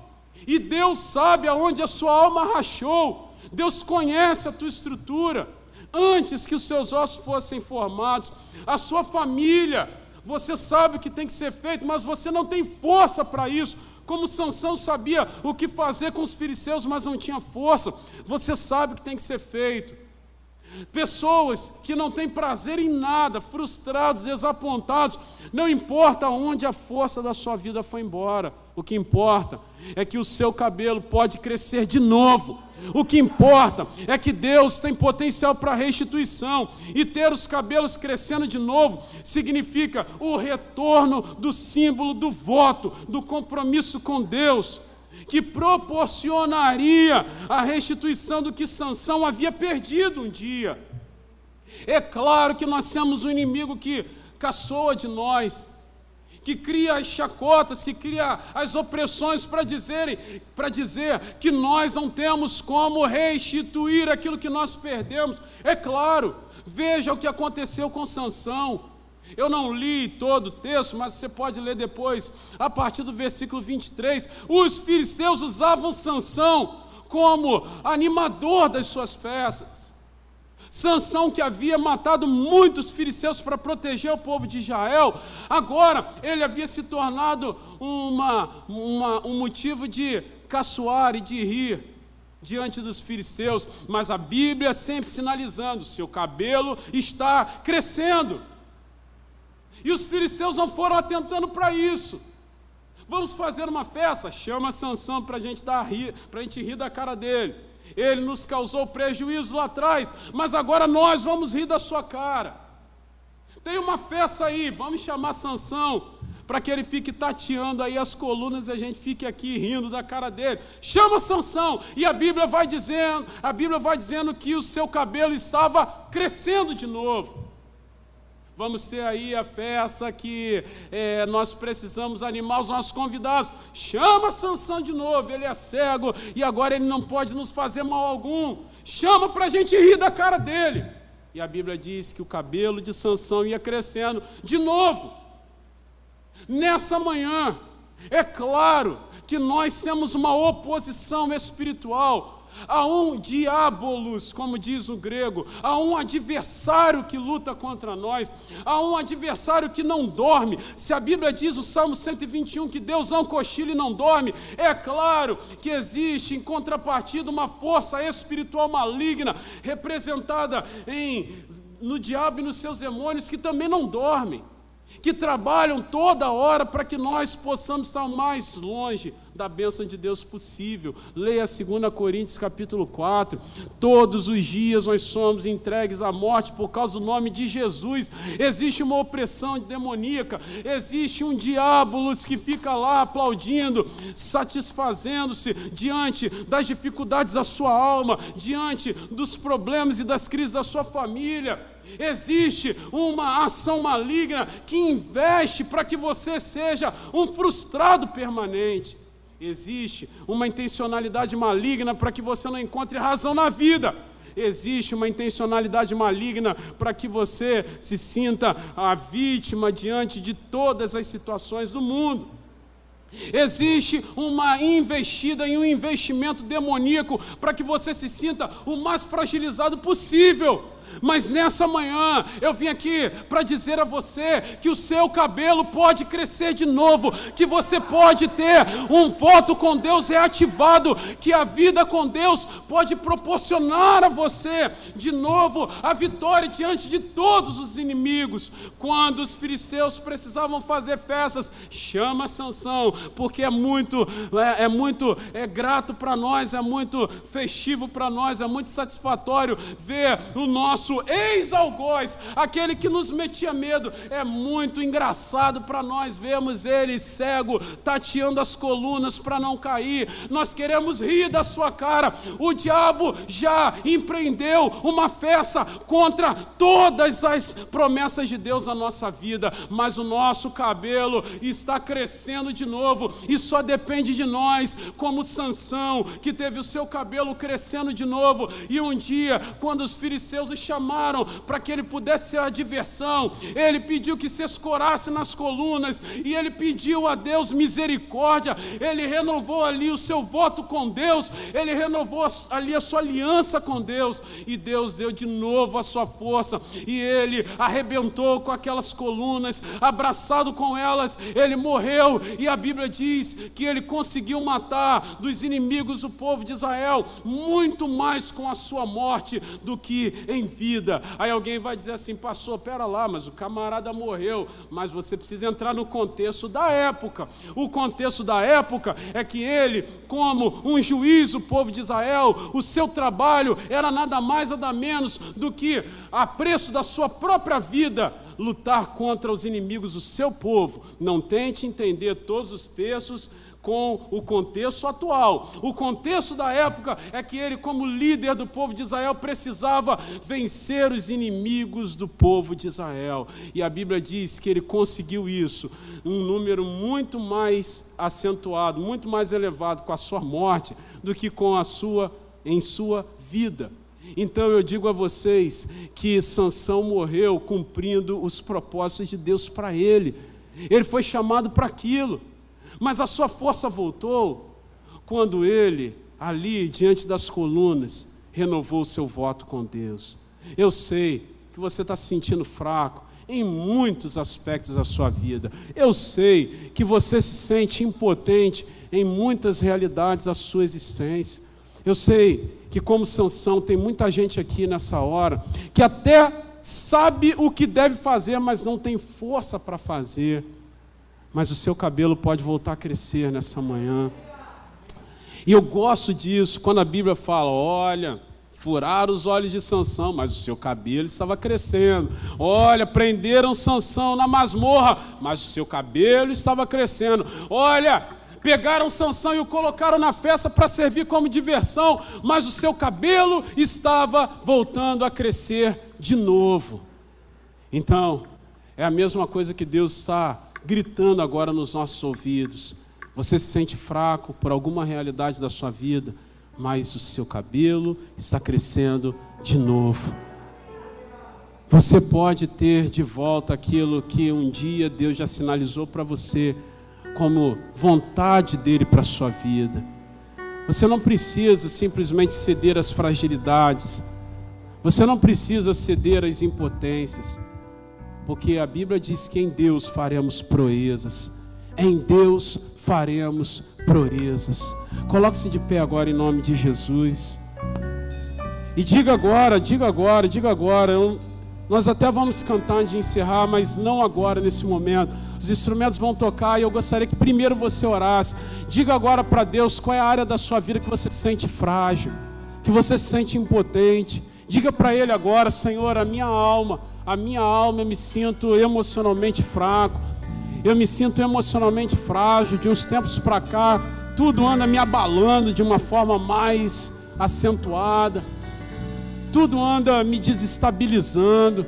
E Deus sabe aonde a sua alma rachou. Deus conhece a tua estrutura. Antes que os seus ossos fossem formados, a sua família, você sabe o que tem que ser feito, mas você não tem força para isso. Como Sansão sabia o que fazer com os filisteus, mas não tinha força. Você sabe o que tem que ser feito. Pessoas que não têm prazer em nada, frustrados, desapontados, não importa onde a força da sua vida foi embora, o que importa é que o seu cabelo pode crescer de novo. O que importa é que Deus tem potencial para restituição, e ter os cabelos crescendo de novo significa o retorno do símbolo do voto, do compromisso com Deus, que proporcionaria a restituição do que Sansão havia perdido um dia. É claro que nós temos um inimigo que caçoa de nós, que cria as chacotas, que cria as opressões para dizer que nós não temos como restituir aquilo que nós perdemos. É claro, veja o que aconteceu com Sansão. Eu não li todo o texto, mas você pode ler depois, a partir do versículo 23. Os filisteus usavam Sansão como animador das suas festas. Sansão, que havia matado muitos filisteus para proteger o povo de Israel, agora ele havia se tornado um motivo de caçoar e de rir diante dos filisteus. Mas a Bíblia sempre sinalizando: seu cabelo está crescendo. E os filisteus não foram atentando para isso. Vamos fazer uma festa? Chama Sansão para a gente rir da cara dele. Ele nos causou prejuízo lá atrás, mas agora nós vamos rir da sua cara. Tem uma festa aí, vamos chamar Sansão para que ele fique tateando aí as colunas e a gente fique aqui rindo da cara dele. Chama Sansão, e a Bíblia vai dizendo que o seu cabelo estava crescendo de novo. Vamos ter aí a festa que nós precisamos animar os nossos convidados. Chama Sansão de novo, ele é cego e agora ele não pode nos fazer mal algum. Chama para a gente rir da cara dele. E a Bíblia diz que o cabelo de Sansão ia crescendo de novo. Nessa manhã, é claro que nós temos uma oposição espiritual. Há um diabolos, como diz o grego, há um adversário que luta contra nós, há um adversário que não dorme. Se a Bíblia diz, o Salmo 121, que Deus não cochila e não dorme, é claro que existe em contrapartida uma força espiritual maligna, representada no diabo e nos seus demônios, que também não dormem, que trabalham toda hora para que nós possamos estar o mais longe da bênção de Deus possível. Leia 2 Coríntios capítulo 4. Todos os dias nós somos entregues à morte por causa do nome de Jesus. Existe uma opressão demoníaca, existe um diabolos que fica lá aplaudindo, satisfazendo-se diante das dificuldades da sua alma, diante dos problemas e das crises da sua família. Existe uma ação maligna que investe para que você seja um frustrado permanente. Existe uma intencionalidade maligna para que você não encontre razão na vida. Existe uma intencionalidade maligna para que você se sinta a vítima diante de todas as situações do mundo. Existe uma investida e um investimento demoníaco para que você se sinta o mais fragilizado possível. Mas nessa manhã eu vim aqui para dizer a você que o seu cabelo pode crescer de novo, que você pode ter um voto com Deus reativado, que a vida com Deus pode proporcionar a você de novo a vitória diante de todos os inimigos. Quando os filisteus precisavam fazer festas, chama Sansão, porque é muito grato para nós, é muito festivo para nós, é muito satisfatório ver o nosso nosso ex-algoz, aquele que nos metia medo. É muito engraçado para nós vermos ele cego, tateando as colunas para não cair. Nós queremos rir da sua cara. O diabo já empreendeu uma festa contra todas as promessas de Deus na nossa vida, mas o nosso cabelo está crescendo de novo, e só depende de nós, como Sansão, que teve o seu cabelo crescendo de novo. E um dia, quando os filisteus o chamaram para que ele pudesse ser a diversão, ele pediu que se escorasse nas colunas, e ele pediu a Deus misericórdia. Ele renovou ali o seu voto com Deus, ele renovou ali a sua aliança com Deus, e Deus deu de novo a sua força, e ele arrebentou com aquelas colunas, abraçado com elas, ele morreu. E a Bíblia diz que ele conseguiu matar dos inimigos o povo de Israel, muito mais com a sua morte do que em vida. Aí alguém vai dizer assim: pastor, pera lá, mas o camarada morreu. Mas você precisa entrar no contexto da época. O contexto da época é que ele, como um juiz do povo de Israel, o seu trabalho era nada mais nada menos do que, a preço da sua própria vida, lutar contra os inimigos do seu povo. Não tente entender todos os textos com o contexto atual. O contexto da época é que ele, como líder do povo de Israel, precisava vencer os inimigos do povo de Israel. E a Bíblia diz que ele conseguiu isso, um número muito mais acentuado, muito mais elevado com a sua morte do que com em sua vida. Então eu digo a vocês que Sansão morreu cumprindo os propósitos de Deus para ele. Ele foi chamado para aquilo, mas a sua força voltou quando ele, ali diante das colunas, renovou o seu voto com Deus. Eu sei que você está se sentindo fraco em muitos aspectos da sua vida. Eu sei que você se sente impotente em muitas realidades da sua existência. Eu sei que, como Sansão, tem muita gente aqui nessa hora que até sabe o que deve fazer, mas não tem força para fazer. Mas o seu cabelo pode voltar a crescer nessa manhã. E eu gosto disso, quando a Bíblia fala: olha, furaram os olhos de Sansão, mas o seu cabelo estava crescendo. Olha, prenderam Sansão na masmorra, mas o seu cabelo estava crescendo. Olha, pegaram Sansão e o colocaram na festa para servir como diversão, mas o seu cabelo estava voltando a crescer de novo. Então, é a mesma coisa que Deus está gritando agora nos nossos ouvidos. Você se sente fraco por alguma realidade da sua vida, mas o seu cabelo está crescendo de novo. Você pode ter de volta aquilo que um dia Deus já sinalizou para você como vontade dele para a sua vida. Você não precisa simplesmente ceder às fragilidades. Você não precisa ceder às impotências. Porque a Bíblia diz que em Deus faremos proezas. Em Deus faremos proezas. Coloque-se de pé agora em nome de Jesus. E diga agora. Nós até vamos cantar antes de encerrar, mas não agora, nesse momento. Os instrumentos vão tocar e eu gostaria que primeiro você orasse. Diga agora para Deus qual é a área da sua vida que você se sente frágil, que você se sente impotente. Diga para Ele agora: Senhor, a minha alma, eu me sinto emocionalmente fraco, eu me sinto emocionalmente frágil. De uns tempos para cá, tudo anda me abalando de uma forma mais acentuada, tudo anda me desestabilizando.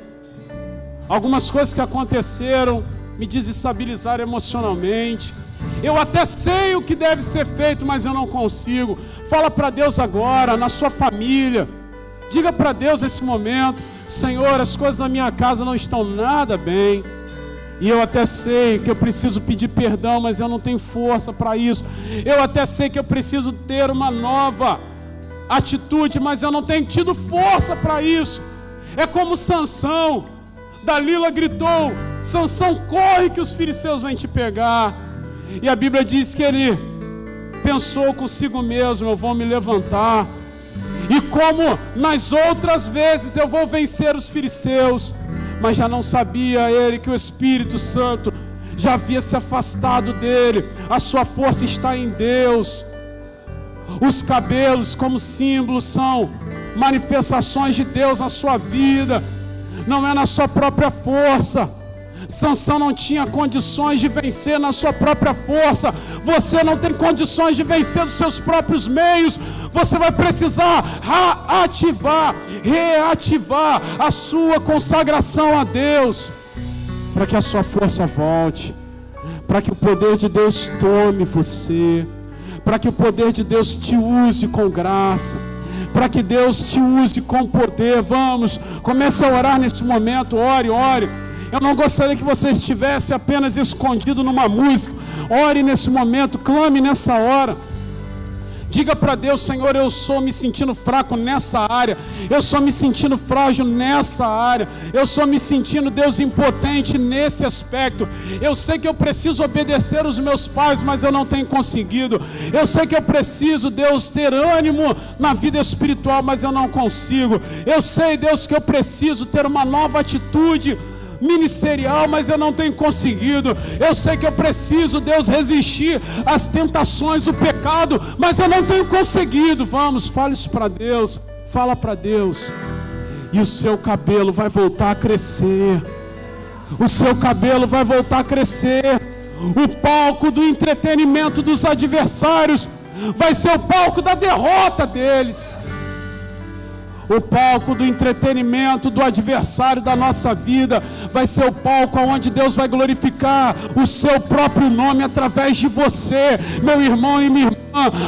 Algumas coisas que aconteceram me desestabilizaram emocionalmente. Eu até sei o que deve ser feito, mas eu não consigo. Fala para Deus agora, na sua família. Diga para Deus nesse momento: Senhor, as coisas na minha casa não estão nada bem. E eu até sei que eu preciso pedir perdão, mas eu não tenho força para isso. Eu até sei que eu preciso ter uma nova atitude, mas eu não tenho tido força para isso. É como Sansão. Dalila gritou: Sansão, corre que os filisteus vêm te pegar. E a Bíblia diz que ele pensou consigo mesmo: eu vou me levantar, e como nas outras vezes eu vou vencer os filisteus. Mas já não sabia ele que o Espírito Santo já havia se afastado dele. A sua força está em Deus. Os cabelos, como símbolo, são manifestações de Deus na sua vida. Não é na sua própria força. Sansão não tinha condições de vencer na sua própria força. Você não tem condições de vencer dos seus próprios meios. Você vai precisar reativar a sua consagração a Deus, para que a sua força volte, para que o poder de Deus tome você, para que o poder de Deus te use com graça, para que Deus te use com poder. Vamos, comece a orar nesse momento. Ore, ore. Eu não gostaria que você estivesse apenas escondido numa música. Ore nesse momento, clame nessa hora. Diga para Deus: Senhor, eu estou me sentindo fraco nessa área, eu estou me sentindo frágil nessa área, eu estou me sentindo, Deus, impotente nesse aspecto. Eu sei que eu preciso obedecer os meus pais, mas eu não tenho conseguido. Eu sei que eu preciso, Deus, ter ânimo na vida espiritual, mas eu não consigo. Eu sei, Deus, que eu preciso ter uma nova atitude ministerial, mas eu não tenho conseguido. Eu sei que eu preciso, Deus, resistir às tentações do pecado, mas eu não tenho conseguido. Vamos, fale isso para Deus. Fala para Deus. E o seu cabelo vai voltar a crescer. O seu cabelo vai voltar a crescer. O palco do entretenimento dos adversários vai ser o palco da derrota deles. O palco do entretenimento do adversário da nossa vida vai ser o palco onde Deus vai glorificar o seu próprio nome através de você, meu irmão e minha irmã.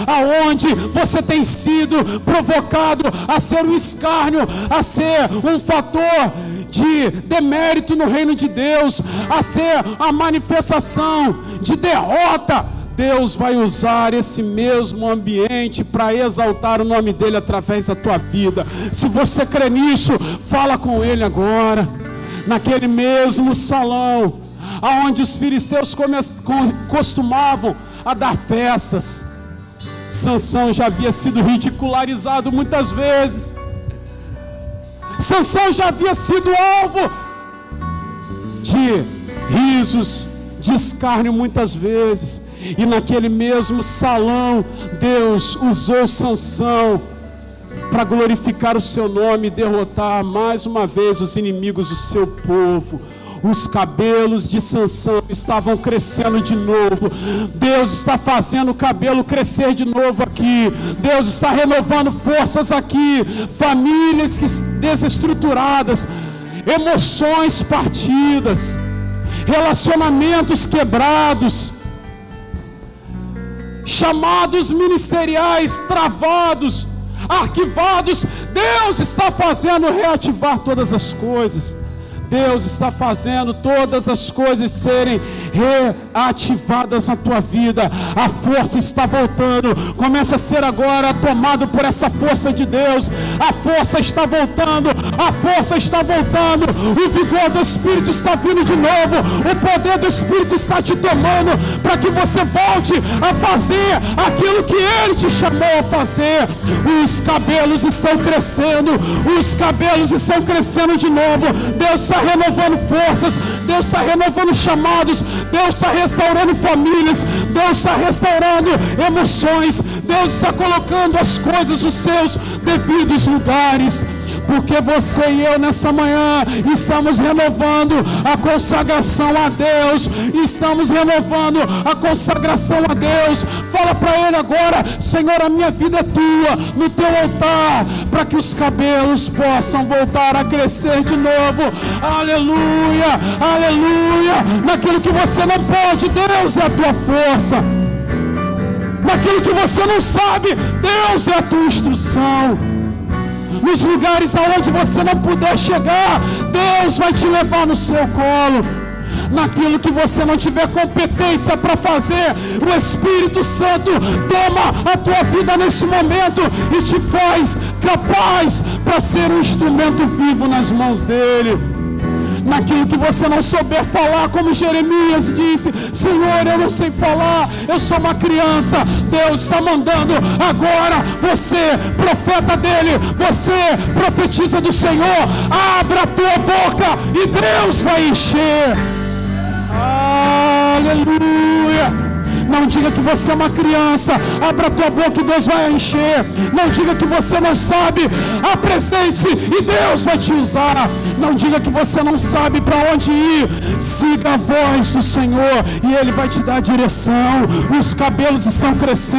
Aonde você tem sido provocado a ser um escárnio, a ser um fator de demérito no reino de Deus, a ser a manifestação de derrota, Deus vai usar esse mesmo ambiente para exaltar o nome dele através da tua vida. Se você crê nisso, fala com ele agora. Naquele mesmo salão aonde os filisteus costumavam a dar festas, Sansão já havia sido ridicularizado muitas vezes. Sansão já havia sido alvo de risos, de escárnio muitas vezes. E naquele mesmo salão, Deus usou Sansão para glorificar o seu nome e derrotar mais uma vez os inimigos do seu povo. Os cabelos de Sansão estavam crescendo de novo. Deus está fazendo o cabelo crescer de novo aqui. Deus está renovando forças aqui. Famílias desestruturadas, emoções partidas, relacionamentos quebrados, chamados ministeriais travados, arquivados. Deus está fazendo reativar todas as coisas. Deus está fazendo todas as coisas serem reativadas na tua vida. A força está voltando. Começa a ser agora tomado por essa força de Deus. A força está voltando. A força está voltando. O vigor do Espírito está vindo de novo. O poder do Espírito está te tomando para que você volte a fazer aquilo que Ele te chamou a fazer. Os cabelos estão crescendo. Os cabelos estão crescendo de novo. Deus está renovando forças, Deus está renovando chamados, Deus está restaurando famílias, Deus está restaurando emoções, Deus está colocando as coisas nos seus devidos lugares. Porque você e eu nessa manhã estamos renovando a consagração a Deus. Estamos renovando a consagração a Deus. Fala para Ele agora: Senhor, a minha vida é tua, no teu altar, para que os cabelos possam voltar a crescer de novo. Aleluia, aleluia. Naquilo que você não pode, Deus é a tua força. Naquilo que você não sabe, Deus é a tua instrução. Nos lugares aonde você não puder chegar, Deus vai te levar no seu colo. Naquilo que você não tiver competência para fazer, o Espírito Santo toma a tua vida nesse momento e te faz capaz para ser um instrumento vivo nas mãos dele. Naquilo que você não souber falar, como Jeremias disse: Senhor, eu não sei falar, eu sou uma criança. Deus está mandando agora, você, profeta dele, você, profetiza do Senhor, abra a tua boca e Deus vai encher. Aleluia. Não diga que você é uma criança. Abra a tua boca e Deus vai encher. Não diga que você não sabe. Apresente-se e Deus vai te usar. Não diga que você não sabe para onde ir. Siga a voz do Senhor e Ele vai te dar direção. Os cabelos estão crescendo.